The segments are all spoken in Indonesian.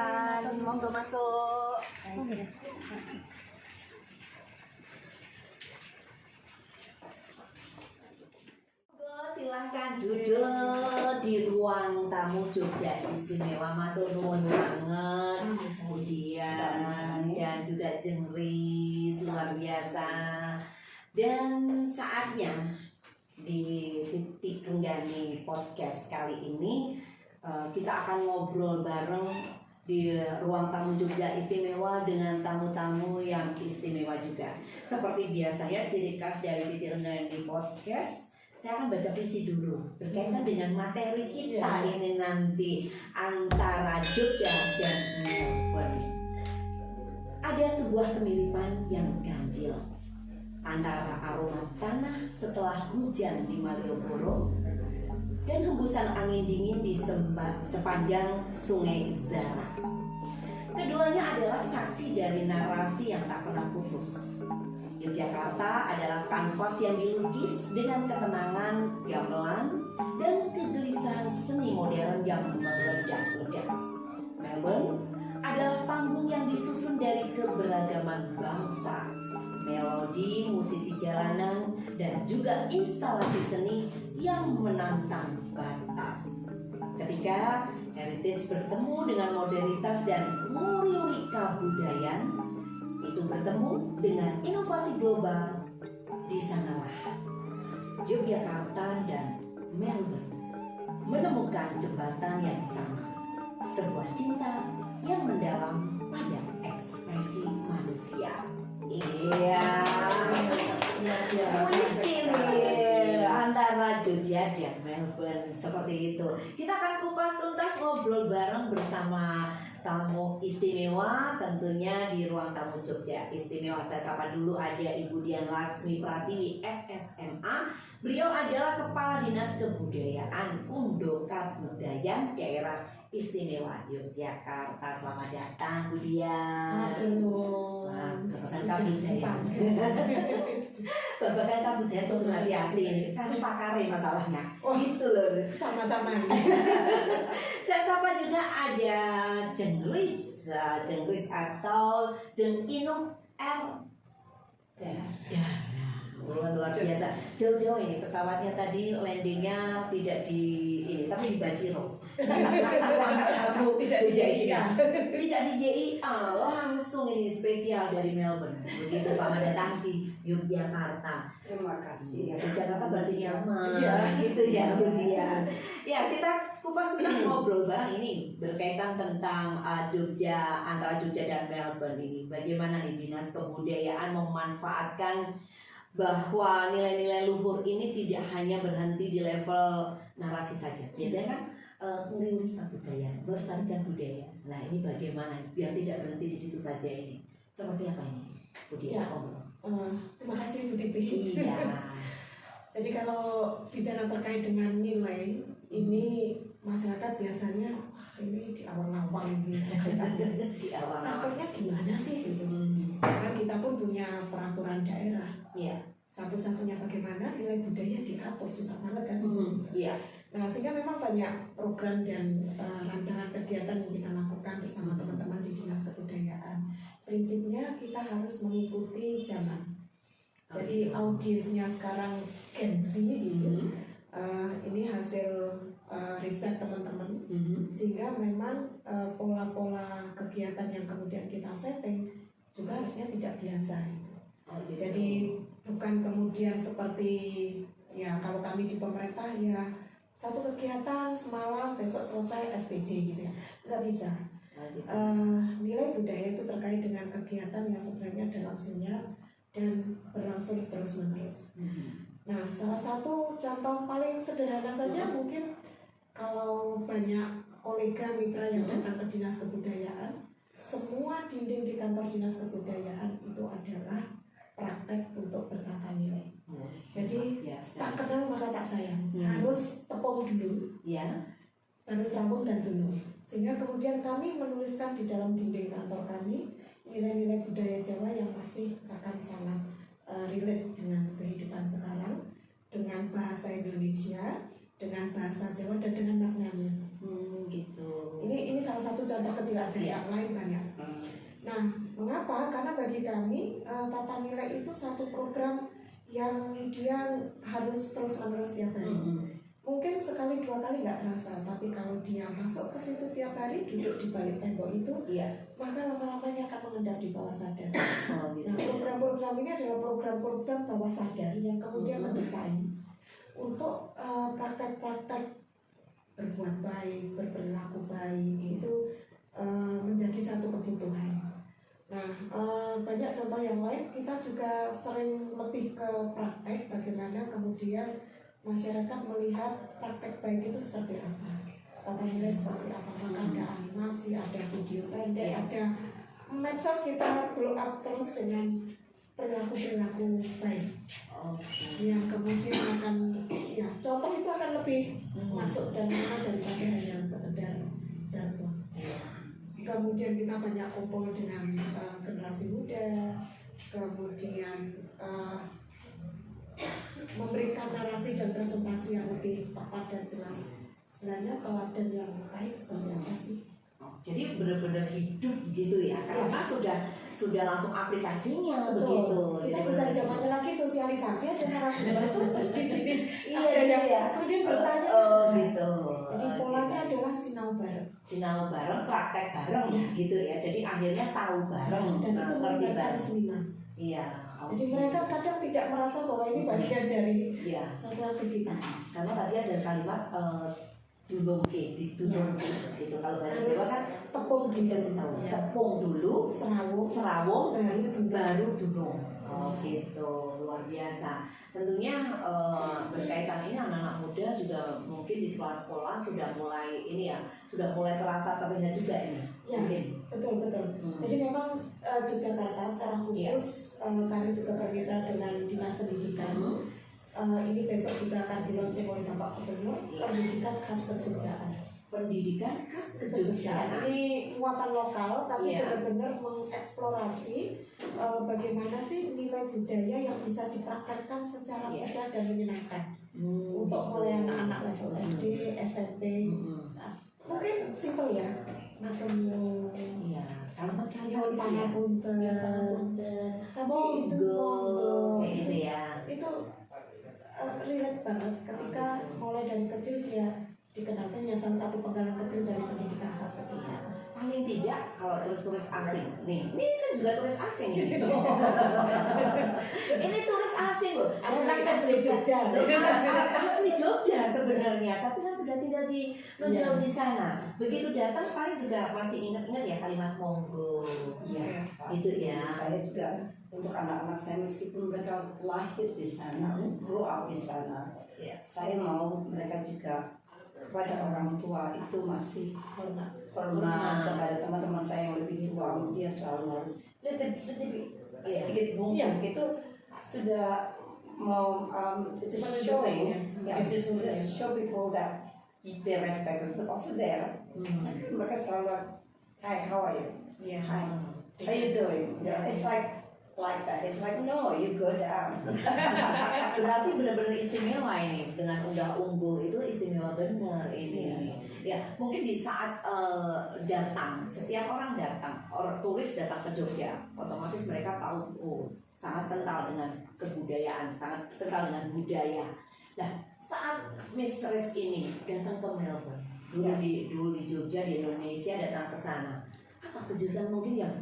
silakan, monggo masuk. Silahkan duduk di ruang tamu Jogja Istimewa. Matur nuwun sangat. Kemudian dan juga Jengris luar biasa. Dan saatnya di Titik Enggani podcast kali ini kita akan ngobrol bareng di ruang tamu Jogja Istimewa dengan tamu-tamu yang istimewa juga. Seperti biasa ya, ciri khas dari Titik Enggani podcast, saya akan baca visi dulu berkaitan dengan materi kita ini nanti antara Jogja dan Melbourne. Ada sebuah kemiripan yang ganjil antara aroma tanah setelah hujan di Malioboro dan hembusan angin dingin di sepanjang Sungai Zara. Keduanya adalah saksi dari narasi yang tak pernah putus. Yogyakarta adalah kanvas yang dilukis dengan ketenangan gamelan dan kegelisahan seni modern yang meledak-ledak. Melbourne adalah panggung yang disusun dari keberagaman bangsa, melodi musisi jalanan, dan juga instalasi seni yang menantang batas. Ketika heritage bertemu dengan modernitas dan nguri-nguri kebudayaan, itu bertemu dengan inovasi global, di sanalah Yogyakarta dan Melbourne menemukan jembatan yang sama, sebuah cinta yang mendalam pada ekspresi manusia. Iya, puisi nih antara Jogja dan Melbourne seperti itu. Kita akan kupas tuntas ngobrol bareng bersama tamu istimewa tentunya di ruang tamu Jogja Istimewa. Saya sapa dulu, ada Ibu Dian Laksmi Pratiwi SSMA. Beliau adalah Kepala Dinas Kebudayaan Undo Kabudayan Daerah Istimewa Yogyakarta. Selamat datang Bu Dian. Babakan kabudayaan. Babakan kabudayaan tuh hati-hati ini kan pakare masalahnya. Gitu loh. Sama-sama. Saya sapa juga ada Jengris atau Jeng Inung R. Luar biasa. Jauh-jauh ini pesawatnya tadi landingnya tidak di ini, tapi di Bajiro. Tidak di JIA. Tidak di JIA, langsung ini spesial dari Melbourne. Begitu, selamat datang di Yogyakarta. Terima kasih. Jakarta berarti nyaman. Iya. Gitu ya, kemudian. Ya, kita kupas tuntas ngobrol bareng ini berkaitan tentang Jogja, antara Jogja dan Melbourne ini. Bagaimana nih Dinas Kebudayaan memanfaatkan bahwa nilai-nilai luhur ini tidak hanya berhenti di level narasi saja. Biasanya kan nguri-nguri kebudayaan, melestarikan budaya. Nah, ini bagaimana biar tidak berhenti di situ saja ini? Seperti apa ini, budaya? Terima kasih Bu Titi. Iya. Jadi kalau bicara terkait dengan nilai, ini masyarakat biasanya ini di awang-awang gitu. Di awal-awal. Takutnya gimana sih gitu. Karena kita pun punya peraturan daerah. Iya. Satu-satunya bagaimana nilai budaya diatur, susah banget kan. Iya. Nah, sehingga memang banyak program dan rancangan kegiatan yang kita lakukan bersama teman-teman di Dinas Kebudayaan. Prinsipnya kita harus mengikuti zaman. Jadi audiensnya sekarang Gen Z gitu. Ini hasil riset teman-teman. Sehingga memang pola-pola kegiatan yang kemudian kita setting juga harusnya tidak biasa gitu. Jadi bukan kemudian seperti ya kalau kami di pemerintah ya satu kegiatan semalam besok selesai SPJ gitu ya, nggak bisa. Nilai budaya itu terkait dengan kegiatan yang sebenarnya dalam senyap dan berlangsung terus menerus. Nah, salah satu contoh paling sederhana saja mungkin kalau banyak kolega mitra yang datang ke Dinas Kebudayaan, semua dinding di kantor Dinas Kebudayaan itu adalah praktek untuk bertata nilai. Jadi tak kenal maka tak sayang. Harus tepung dulu, baru sambung dan tunung. Sehingga kemudian kami menuliskan di dalam dinding kantor kami nilai-nilai budaya Jawa yang masih akan sangat relate dengan kehidupan sekarang, dengan bahasa Indonesia, dengan bahasa Jawa dan dengan maknanya. Gitu. Ini salah salah satu contoh kecil aja, yang lain banyak. Nah, mengapa? Karena bagi kami tata nilai itu satu program yang dia harus terus-menerus tiap hari. Mungkin sekali dua kali nggak terasa, tapi kalau dia masuk ke situ tiap hari, duduk di balik tembok itu, maka lama-lamanya akan mengendap di bawah sadar. Nah, program-program ini adalah program-program bawah sadar yang kemudian mendesain untuk praktek-praktek berbuat baik, berperilaku baik itu menjadi satu kebutuhan. Nah, banyak contoh yang lain, kita juga sering lebih ke praktek, bagaimana kemudian masyarakat melihat praktek baik itu seperti apa, tata nilai seperti apa, maka ada animasi, ada video pendek, ada medsos, kita blow up terus dengan perilaku-perilaku baik yang kemudian akan, ya contoh itu akan lebih masuk dan mana daripada hanya sekedar jargon. Kemudian kita banyak kumpul dengan generasi muda, kemudian memberikan narasi dan presentasi yang lebih tepat dan jelas. Sebenarnya teladan yang baik seperti apa sih? Jadi benar-benar hidup gitu ya, karena sudah langsung aplikasinya. Betul. Begitu. Kita bukan zamannya lagi sosialisasi, ada narasumber terus di sini. Iya, iya. Kemudian bertanya. Gitu. Jadi polanya adalah sinau bareng. Sinau bareng, praktek bareng, gitu ya. Jadi akhirnya tahu bareng dan itu melibatkan seniman. Iya. Jadi mereka kadang tidak merasa bahwa ini bagian dari satu aktivitas. Karena tadi ada kalimat dulung ditulung itu kalau bahasa Jawa kan tepung dikasih tahu tepung dulu, serawung baru dulung. Gitu, luar biasa. Tentunya berkaitan ini anak-anak muda juga mungkin di sekolah-sekolah sudah mulai ini ya, sudah mulai terasa terlihat juga ini. Ya, betul. Jadi memang Yogyakarta secara khusus kami juga bermitra dengan Dinas Pendidikan. Ini besok juga akan dilaunching oleh Bapak Gubernur, pendidikan khas kejogjaan. Pendidikan khas kejogjaan. Ini muatan lokal, tapi benar-benar mengeksplorasi bagaimana sih nilai budaya yang bisa dipraktekkan secara mudah dan menyenangkan untuk mulai anak-anak level SD, SMP. Mungkin simpel ya, matemu. Nyuwun pangapunten. Tapi itu gitu ya. Itu relate banget ketika mulai dari kecil dia dikenalkan ya salah satu penggalan kecil dari pendidikan khas kejogjaan. Paling tidak kalau turis asing nih, ini kan juga turis asing ini. Ini turis asing loh. Asli Jogja. Asli Jogja sebenarnya, tapi kan sudah tinggal di menjauh di sana. Begitu datang paling juga masih ingat-ingat ya kalimat monggo. Iya, itu ya. Saya juga untuk anak-anak saya meskipun mereka lahir di sana, grow up di sana, saya mau mereka juga kepada orang tua itu masih hormat kepada teman-teman saya yang lebih tua. Dia selalu harus sedikit bungkuk itu sudah mau just showing, just show people that they respect them. But over there, mereka selalu, hi, how are you? Hi, how you doing? It's like that. It's like no, you good. Berarti benar-benar istimewa ini dengan unggah-ungguh itu istimewa benar ini. Ya mungkin di saat datang, setiap orang datang, orang turis datang ke Jogja, otomatis mereka tahu sangat kental dengan kebudayaan, sangat kental dengan budaya. Nah saat Miss Res ini datang ke Melbourne, dulu di Jogja di Indonesia, datang ke sana, apa kejutan mungkin yang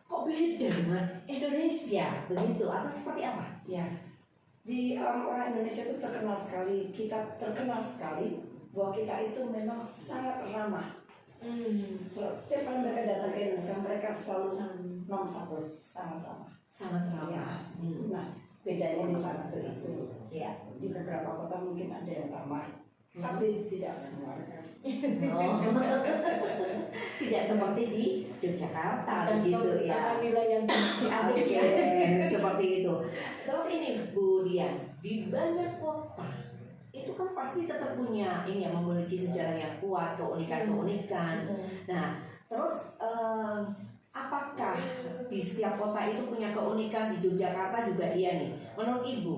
kok beda dengan Indonesia begitu atau seperti apa? Ya, di orang Indonesia itu terkenal sekali. Kita terkenal sekali bahwa kita itu memang sangat ramah. Setiap kali mereka datang ke Indonesia, mereka selalu nomor satu, sangat ramah. Sangat ramah. Nah, bedanya di sana tuh itu. Ya, di beberapa kota mungkin ada yang ramah, tapi tidak semua. Tidak seperti di Yogyakarta begitu ya. Nilai yang Seperti itu. Terus ini Bu Dian, di banyak kota itu kan pasti tetap punya ini yang memiliki sejarah yang kuat, keunikan. Nah, terus apakah di setiap kota itu punya keunikan? Di Yogyakarta juga iya nih. Menurut Ibu,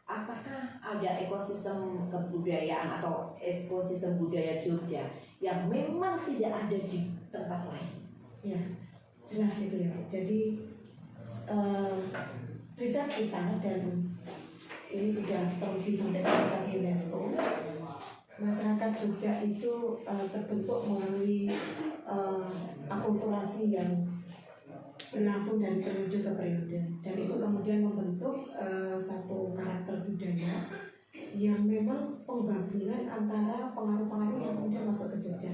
apakah ada ekosistem kebudayaan atau ekosistem budaya Jogja yang memang tidak ada di tempat lain. Ya, jelas itu ya. Jadi riset kita dan ini sudah teruji sampai tingkat UNESCO. Masyarakat Jogja itu terbentuk melalui akulturasi yang berlangsung dari periode ke periode, dan itu kemudian membentuk satu karakter budaya yang memang penggabungan antara pengaruh-pengaruh yang kemudian masuk ke Jogja.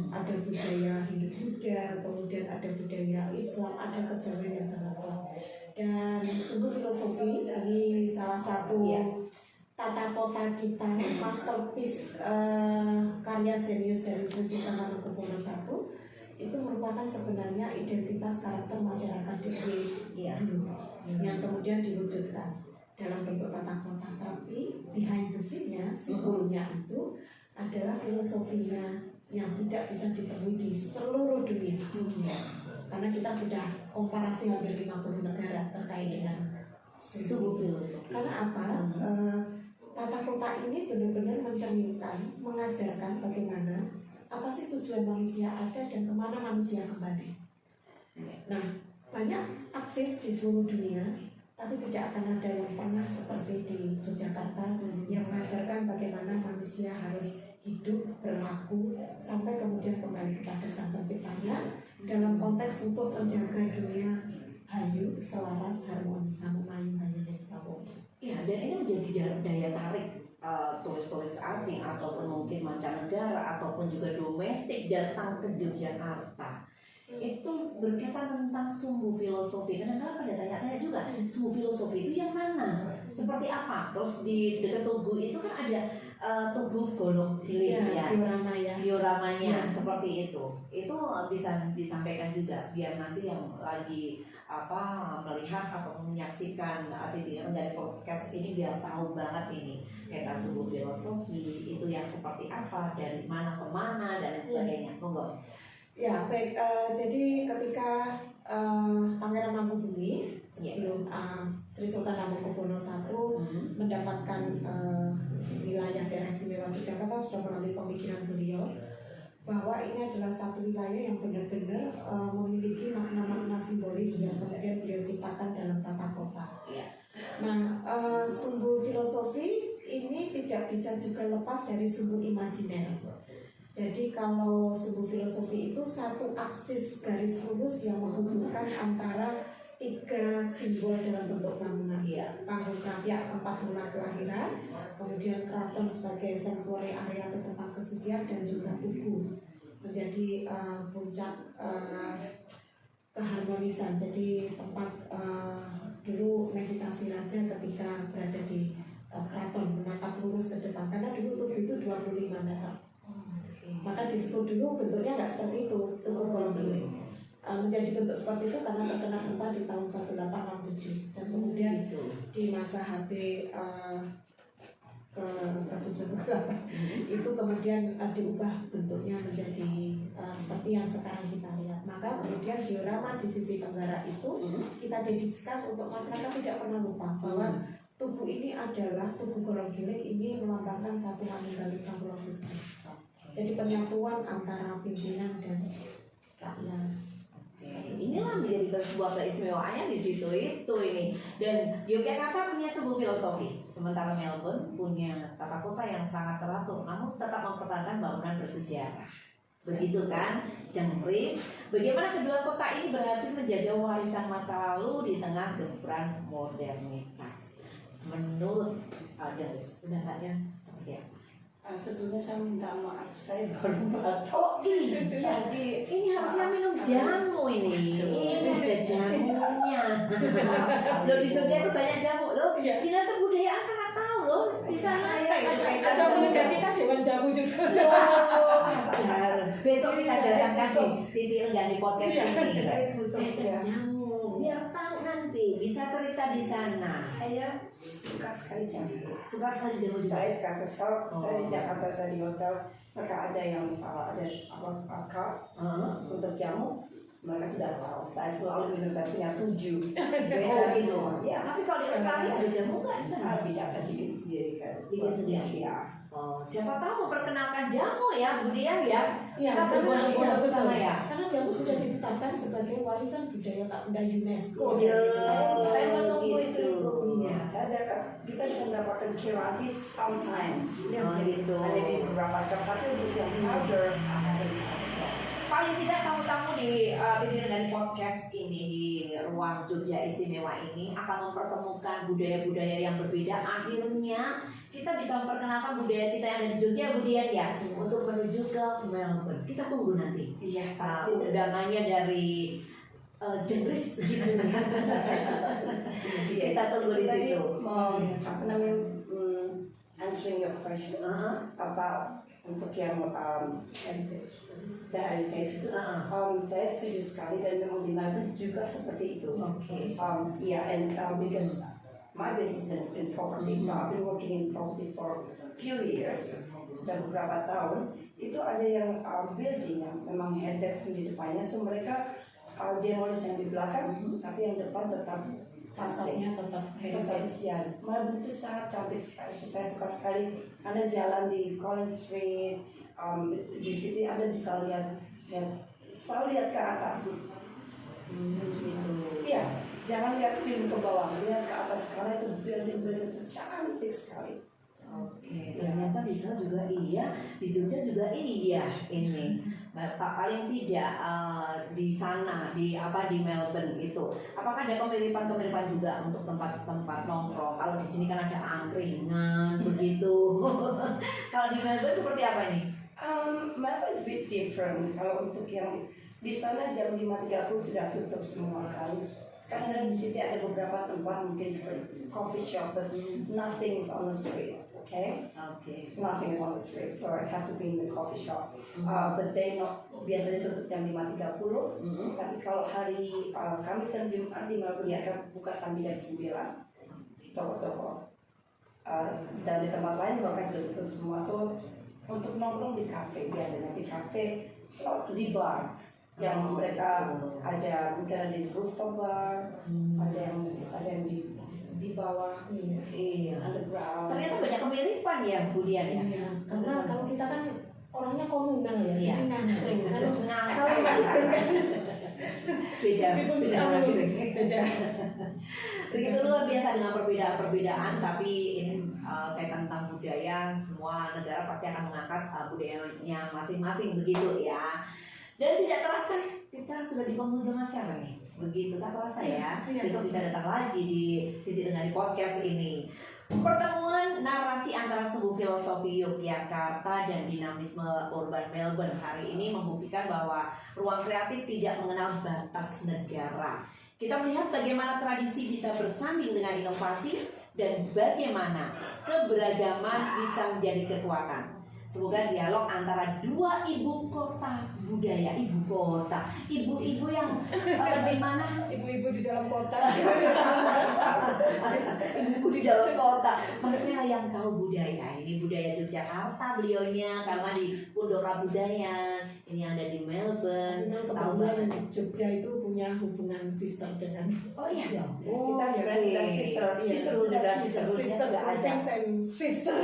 Ada budaya Hindu-Buddha, kemudian ada budaya Islam, ada kejawen yang sangat kuat. Dan sungguh filosofi ini salah satu tata kota kita, masterpiece karya jenius dari Sri Sultan Hamengkubuwono I, itu merupakan sebenarnya identitas karakter masyarakat DIY dulu yang kemudian diwujudkan dalam bentuk tata kota. Tapi behind the scene-nya, simbolnya itu adalah filosofinya yang tidak bisa ditemui di seluruh dunia. Karena kita sudah komparasi hampir 50 negara terkait dengan suku filosofi. Karena apa? Tata kota ini benar-benar mencerminkan, mengajarkan bagaimana apa sih tujuan manusia ada dan kemana manusia kembali. Nah, banyak akses di seluruh dunia, tapi tidak akan ada yang pernah seperti di Yogyakarta yang mengajarkan bagaimana manusia harus hidup, berlaku, sampai kemudian kembali kepada Sang Penciptanya dalam konteks untuk menjaga dunia hayu, selaras, harmoni, hayu, hayu, Ya, dan ini menjadi daya tarik turis-turis asing ataupun mungkin mancanegara ataupun juga domestik datang ke Yogyakarta. Itu berkaitan tentang sumbu filosofi. Kadang-kadang pada tanya-tanya juga, sumbu filosofi itu yang mana? Seperti apa? Terus di dekat Tugu itu kan ada Tugu Golong Giling ya, dioramanya seperti itu. Itu bisa disampaikan juga biar nanti yang lagi melihat atau menyaksikan TV dari podcast ini biar tahu banget ini kaitan sumbu filosofi itu yang seperti apa, dari mana ke mana dan lain sebagainya. Monggo. Ya, baik. Jadi ketika Pangeran Mangkubumi sebelum Sri Sultan Hamengkubuwono I mendapatkan wilayah daerah istimewa Yogyakarta, sudah melalui pemikiran beliau bahwa ini adalah satu wilayah yang benar-benar memiliki makna-makna simbolis yang kemudian beliau ciptakan dalam tata kota. Nah, sumbu filosofi ini tidak bisa juga lepas dari sumbu imajiner. Jadi kalau sumbu filosofi itu satu aksis garis lurus yang menghubungkan antara tiga simbol dalam bentuk bangunan. Panggung rakyat tempat mula kelahiran, kemudian keraton sebagai sanctuary area atau tempat kesucian, dan juga tugu menjadi puncak keharmonisan. Jadi tempat dulu meditasi raja ketika berada di keraton menatap lurus ke depan, karena dulu tugu itu 25 meter. Maka disebut dulu bentuknya nggak seperti itu, Tugu Golong Giling. Menjadi bentuk seperti itu karena terkena gempa di tahun 1867, dan kemudian di masa HB ke-7 itu kemudian diubah bentuknya menjadi seperti yang sekarang kita lihat. Maka kemudian diorama di sisi tenggara itu kita dedikasikan untuk masyarakat tidak pernah lupa bahwa tugu ini adalah Tugu Golong Giling, ini melambangkan satu manunggalika Pulau Gusti. Jadi penyatuan antara pimpinan dan rakyat. Inilah menjadi sebuah keistimewaannya di situ itu ini. Dan Yogyakarta punya sumbu filosofi, sementara Melbourne punya tata kota yang sangat teratur, namun tetap mempertahankan bangunan bersejarah. Begitu kan, Jengkris? Bagaimana kedua kota ini berhasil menjaga warisan masa lalu di tengah gempuran modernitas? Menurut Jengkris, udah nggak ya seperti apa? Sebelumnya saya minta maaf, saya baru batuk. Oh iya, jadi ini harusnya minum jamu ini. Ini ada jamunya. Loh di Jogja itu banyak jamu loh. Dinas Kebudayaan sangat tahu loh. Di sana ada penegak kita Dewan Jamu juga. Besok kita datangkan di Titi Enggak di podcast ini. Saya butuh Jamu. Biar tahu nanti bisa cerita di sana. Saya suka sekali jamu. Suka sekali jamu. Saya suka sekali. Saya di Jakarta, saya di hotel, mereka ada yang ada akar untuk jamu. Mereka sudah tahu. Saya selalu minum, saya punya 7. Oh gitu. Ya, Tapi kalau di Australia ada jamu nggak di sana? Tidak, saya bikin sendiri kan. Bikin sendiri. Ya. Oh, siapa tahu memperkenalkan jamu ya, Bu Dian ya. Ya, Kita karena berbondong-bondong betul. bersama ya. Karena jamu sudah ditetapkan sebagai warisan budaya tak benda UNESCO. Saya menunggu itu gitu. Ibu. Iya. Kita bisa mendapatkan Kirati sometimes. Oh, gitu. Ada di beberapa shop, tapi untuk yang powder Paling tidak tamu-tamu di Titik Dengan Podcast ini di ruang Jogja Istimewa ini akan mempertemukan budaya-budaya yang berbeda. Akhirnya kita bisa memperkenalkan budaya kita yang ada di Jogja, Bu Dian ya, untuk menuju ke Melbourne. Kita tunggu nanti. Iya, Undangannya dari Jengris gitu. Kita tunggu di Tadi situ. apa namanya answering your question apa untuk yang heritage itu saya setuju sekali dan memang di Melbourne juga seperti itu. Yeah, and because my business is in property, so I've been working in property for few years, sudah beberapa tahun. Itu ada yang building yang memang heritage di depannya, so mereka demolish yang di belakang, tapi yang depan tetap Fasadnya tetap heritage. ya. Melbourne itu sangat cantik sekali. Saya suka sekali. Anda jalan di Collins Street, di sini Anda bisa lihat selalu lihat ke atas. Iya, jangan lihat film ke bawah, lihat ke atas karena itu building-building itu cantik sekali. Oke, ternyata di sana juga iya, di Jogja juga iya ini. Paling tidak di sana di Melbourne itu. Apakah ada kemiripan-kemiripan juga untuk tempat-tempat nongkrong? Kalau di sini kan ada angkringan begitu. Kalau di Melbourne seperti apa ini? Melbourne is a bit different. Kalau untuk yang di sana jam 5.30 sudah tutup semua kan. Karena di sini ada beberapa tempat mungkin seperti coffee shop, but nothing is on the street. Okay? Nothing is on the street, so it has to be in the coffee shop. But they biasanya tutup jam 5.30. Tapi kalau hari Kamis dan Jumat di Melbourne mereka buka sampai jam 9. Toko-toko. Dan di tempat lain bahkan sudah tutup semua. So untuk nongkrong di kafe biasanya di kafe atau di bar yang mereka ada mungkin ada di rooftop bar, ada yang di bawah, underground. Ternyata banyak kemiripan ya, Bu Dian ya. Iya, karena kalau kita kan orangnya komunal ya, Iya. jadi nangkring. Kalau Beda. beda. Begitu luar biasa dengan perbedaan-perbedaan, tapi ini kaitan tentang budaya, semua negara pasti akan mengangkat budayanya masing-masing begitu ya. Dan tidak terasa kita sudah di penghujung acara nih. Begitu tak terasa ya. Besok bisa datang lagi di Titik Dengan Podcast ini. Pertemuan narasi antara sebuah filosofi Yogyakarta dan dinamisme urban Melbourne hari ini membuktikan bahwa ruang kreatif tidak mengenal batas negara. Kita melihat bagaimana tradisi bisa bersanding dengan inovasi dan bagaimana keberagaman bisa menjadi kekuatan. Semoga dialog antara dua ibu kota budaya, ibu-ibu yang di mana Ibu-ibu di dalam kota. ibu-ibu di dalam kota, maksudnya yang tahu budaya. Ini budaya Yogyakarta beliaunya karena di Pundoka Budaya, ini yang ada di Melbourne. Tahu banget. Jogja itu punya hubungan sister dengan Iya. Kita sudah sister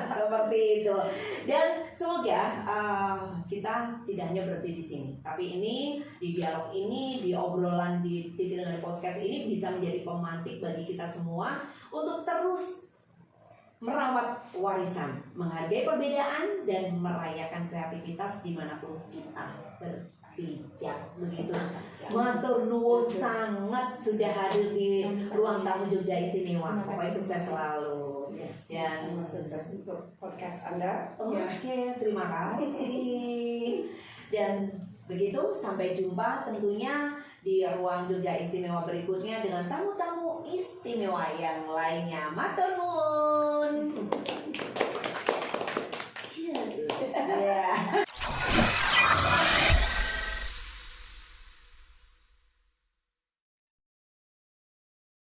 Seperti itu. Dan semoga kita tidak hanya berhenti di sini, tapi ini di dialog ini, di obrolan di Titik Dengan Podcast ini bisa menjadi pemantik bagi kita semua untuk terus merawat warisan, menghargai perbedaan dan merayakan kreativitas dimanapun kita berpijak. Begitu. Matur nuwun sangat sudah hadir di ruang tamu Jogja Istimewa. Pokoknya sukses selalu. Dan sukses untuk podcast Anda. Oke, terima kasih. Dan begitu, sampai jumpa tentunya di ruang Jogja Istimewa berikutnya dengan tamu-tamu istimewa yang lainnya. Matur nuwun.